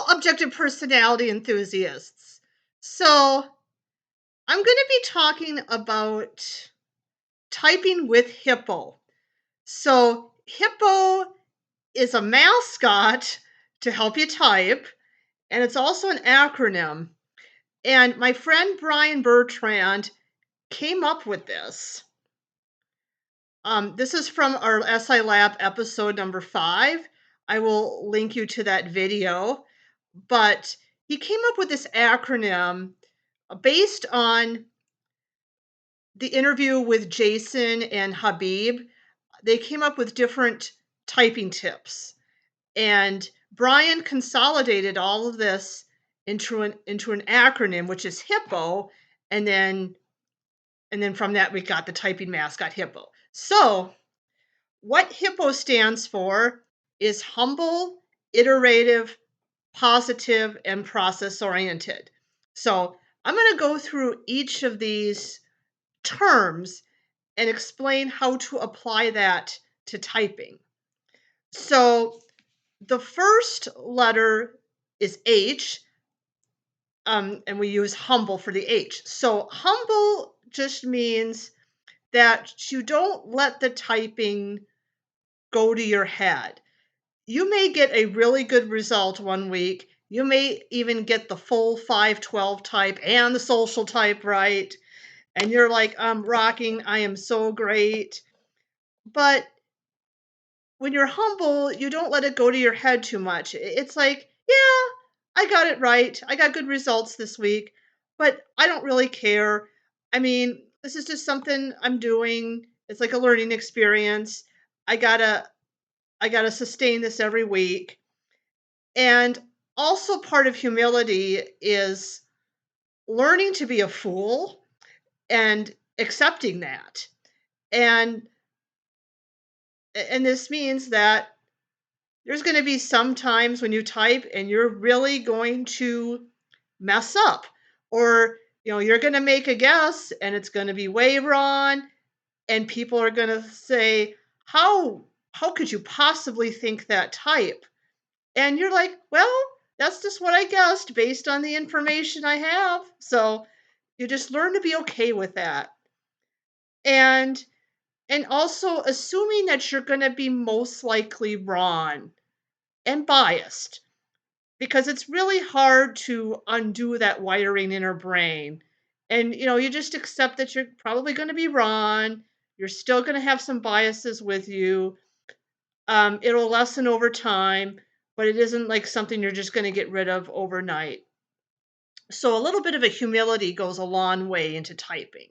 objective personality enthusiasts. So I'm going to be talking about typing with HIPPO. So HIPPO is a mascot to help you type, and it's also an acronym. And my friend Brian Bertrand came up with this. This is from our SI Lab episode number 5. I will link you to that video. But he came up with this acronym based on the interview with Jason and Habib. They came up with different typing tips. And Brian consolidated all of this into an acronym, which is HIPPO, and then from that we got the typing mascot HIPPO. So what HIPPO stands for is humble, iterative, positive, and process oriented. So I'm going to go through each of these terms and explain how to apply that to typing. So the first letter is H, and we use humble for the H. So humble just means that you don't let the typing go to your head. You may get a really good result one week. You may even get the full 512 type and the social type right. And you're like, I'm rocking. I am so great. But when you're humble, you don't let it go to your head too much. It's like, yeah, I got it right. I got good results this week, but I don't really care. I mean, this is just something I'm doing. It's like a learning experience. I gotta sustain this every week. And also part of humility is learning to be a fool and accepting that. And this means that there's going to be some times when you type and you're really going to mess up, or you're going to make a guess and it's going to be way wrong, and people are going to say, how could you possibly think that type? And you're like, well, that's just what I guessed based on the information I have. So you just learn to be okay with that. And also assuming that you're going to be most likely wrong and biased, because it's really hard to undo that wiring in our brain. And you just accept that you're probably going to be wrong. You're still going to have some biases with you. It'll lessen over time, but it isn't like something you're just going to get rid of overnight. So a little bit of a humility goes a long way into typing.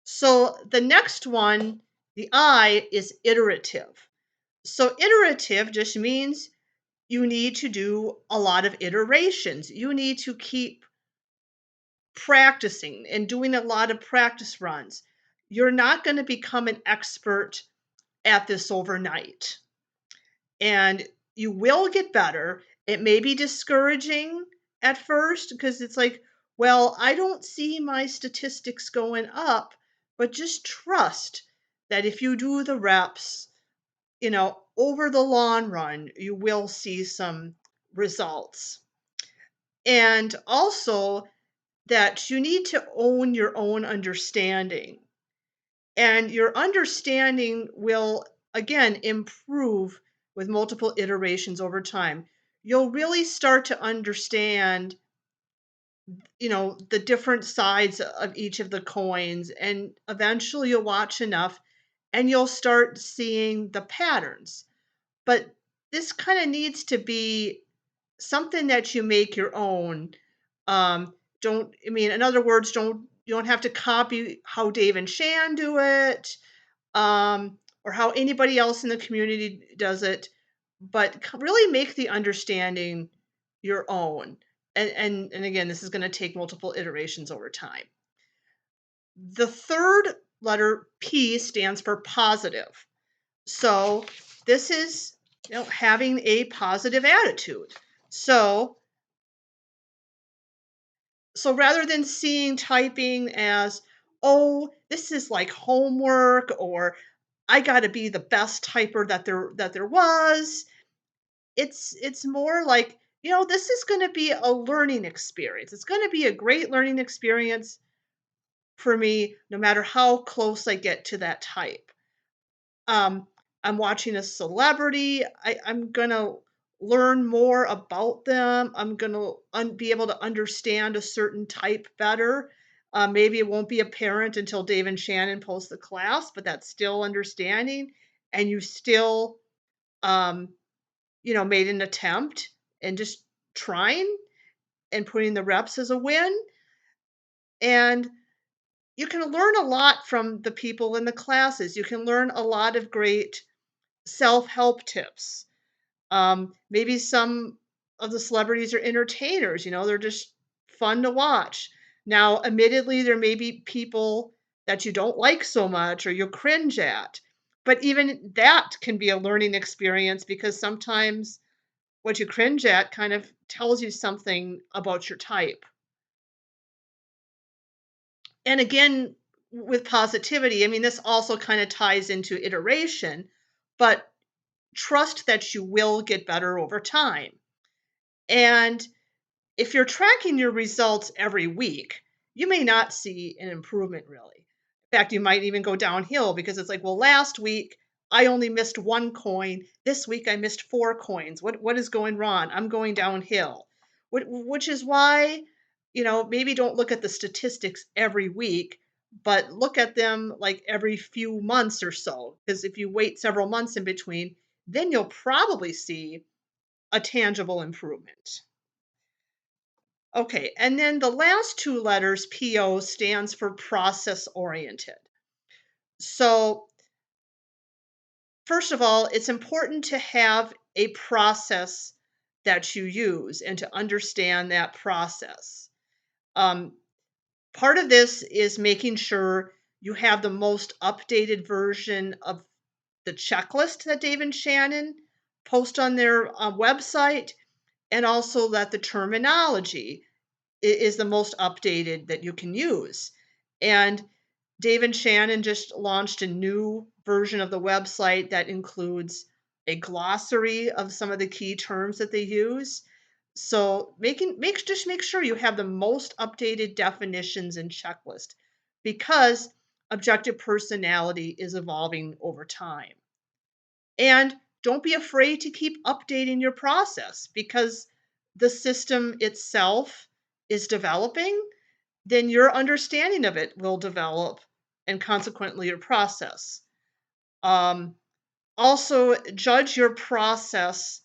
So the next one, the I, is iterative. So iterative just means you need to do a lot of iterations. You need to keep practicing and doing a lot of practice runs. You're not going to become an expert at this overnight. And you will get better. It may be discouraging at first because it's like, well, I don't see my statistics going up, but just trust that if you do the reps, over the long run, you will see some results. And also that you need to own your own understanding. And your understanding will, again, improve with multiple iterations over time. You'll really start to understand, the different sides of each of the coins. And eventually you'll watch enough and you'll start seeing the patterns. But this kind of needs to be something that you make your own. In other words, you don't have to copy how Dave and Shan do it, or how anybody else in the community does it, but really make the understanding your own. And again, this is going to take multiple iterations over time. The third letter, P, stands for positive. So this is having a positive attitude. So rather than seeing typing as, oh, this is like homework, or I got to be the best typer that there was, it's more like this is going to be a learning experience. It's going to be a great learning experience for me, no matter how close I get to that type. Um, I'm watching a celebrity. I'm going to learn more about them. I'm going to be able to understand a certain type better. Maybe it won't be apparent until Dave and Shannon post the class, but that's still understanding. And you still, um, made an attempt and just trying and putting the reps as a win. And you can learn a lot from the people in the classes. You can learn a lot of great self-help tips. Maybe some of the celebrities are entertainers, they're just fun to watch. Now, admittedly, there may be people that you don't like so much or you cringe at, but even that can be a learning experience because sometimes what you cringe at kind of tells you something about your type. And again, with positivity, I mean, this also kind of ties into iteration, but trust that you will get better over time. And if you're tracking your results every week, you may not see an improvement really. In fact, you might even go downhill because it's like, well, last week I only missed one coin. This week I missed four coins. What is going wrong? I'm going downhill. Which is why, maybe don't look at the statistics every week, but look at them like every few months or so. Because if you wait several months in between, then you'll probably see a tangible improvement. Okay, and then the last two letters, PO, stands for process oriented. So, first of all, it's important to have a process that you use and to understand that process. Um, Part of this is making sure you have the most updated version of the checklist that Dave and Shannon post on their website, and also that the terminology is the most updated that you can use. And Dave and Shannon just launched a new version of the website that includes a glossary of some of the key terms that they use. So make sure you have the most updated definitions and checklist because objective personality is evolving over time. And don't be afraid to keep updating your process because the system itself is developing, then your understanding of it will develop and consequently your process. Um, Also, judge your process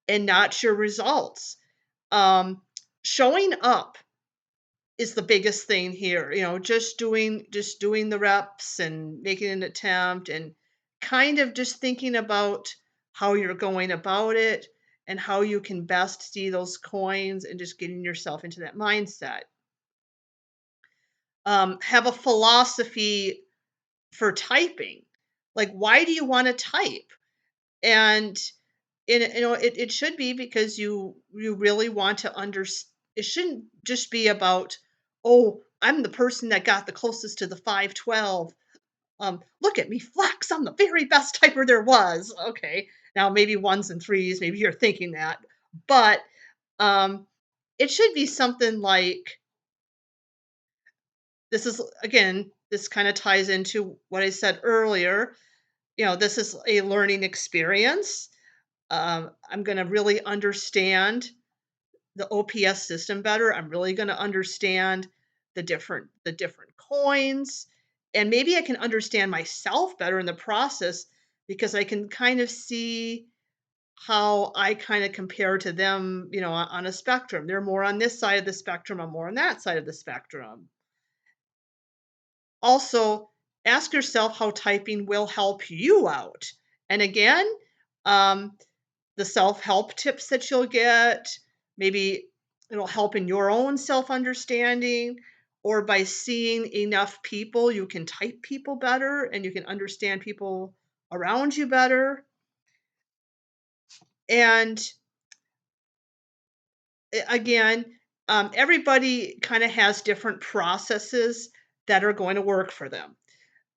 and not your results. Um, Showing up is the biggest thing here. Just doing the reps and making an attempt and kind of just thinking about how you're going about it and how you can best see those coins and just getting yourself into that mindset. Have a philosophy for typing. Like, why do you want to type? And it should be because you really want to understand. It shouldn't just be about, oh, I'm the person that got the closest to the 512. Look at me flex. I'm the very best typer there was. Okay, now maybe ones and threes. Maybe you're thinking that, but um, it should be something like this is again. This kind of ties into what I said earlier. This is a learning experience. I'm going to really understand the OPS system better. I'm really going to understand the different coins, and maybe I can understand myself better in the process because I can kind of see how I kind of compare to them, on a spectrum. They're more on this side of the spectrum. I'm more on that side of the spectrum. Also, ask yourself how typing will help you out. And again, um, the self-help tips that you'll get. Maybe it'll help in your own self-understanding, or by seeing enough people, you can type people better and you can understand people around you better. And again, everybody kind of has different processes that are going to work for them.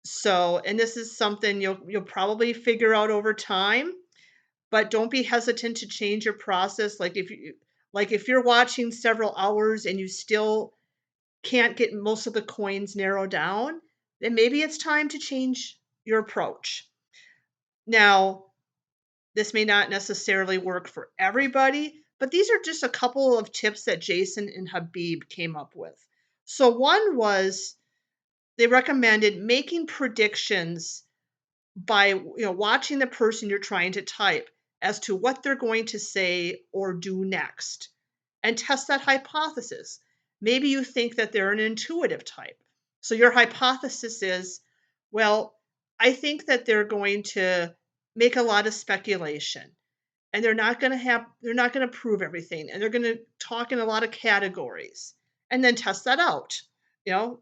So, and this is something you'll probably figure out over time, but don't be hesitant to change your process. Like if you Like if you're watching several hours and you still can't get most of the coins narrowed down, then maybe it's time to change your approach. Now, this may not necessarily work for everybody, but these are just a couple of tips that Jason and Habib came up with. So, one was they recommended making predictions by watching the person you're trying to type as to what they're going to say or do next and test that hypothesis. Maybe you think that they're an intuitive type. So your hypothesis is, well, I think that they're going to make a lot of speculation and they're not going to prove everything and they're going to talk in a lot of categories and then test that out, you know.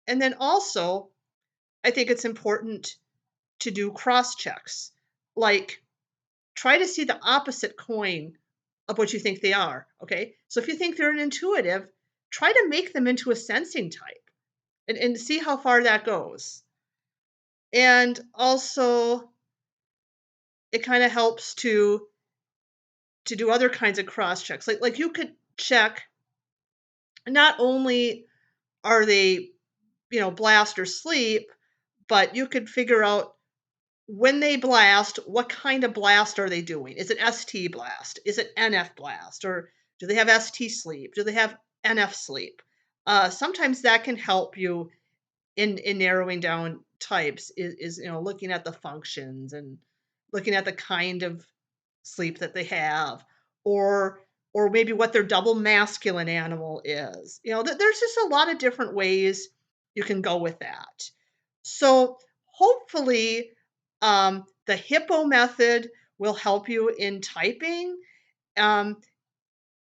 And then also, I think it's important to do cross checks. Like try to see the opposite coin of what you think they are. Okay. So if you think they're an intuitive, try to make them into a sensing type and see how far that goes. And also it kind of helps to do other kinds of cross checks. Like you could check not only are they, blast or sleep, but you could figure out when they blast, what kind of blast are they doing? Is it ST blast? Is it NF blast? Or do they have ST sleep? Do they have NF sleep? Sometimes that can help you in narrowing down types is looking at the functions and looking at the kind of sleep that they have, or maybe what their double masculine animal is. There's just a lot of different ways you can go with that. So hopefully, the HIPPO method will help you in typing. Um,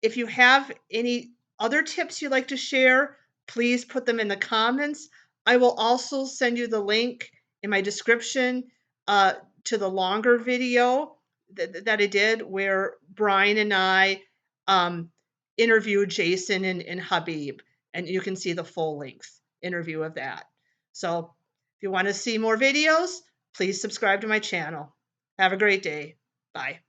if you have any other tips you'd like to share, please put them in the comments. I will also send you the link in my description uh, to the longer video that I did where Brian and I um, interviewed Jason and Habib, and you can see the full length interview of that. So if you want to see more videos, please subscribe to my channel. Have a great day. Bye.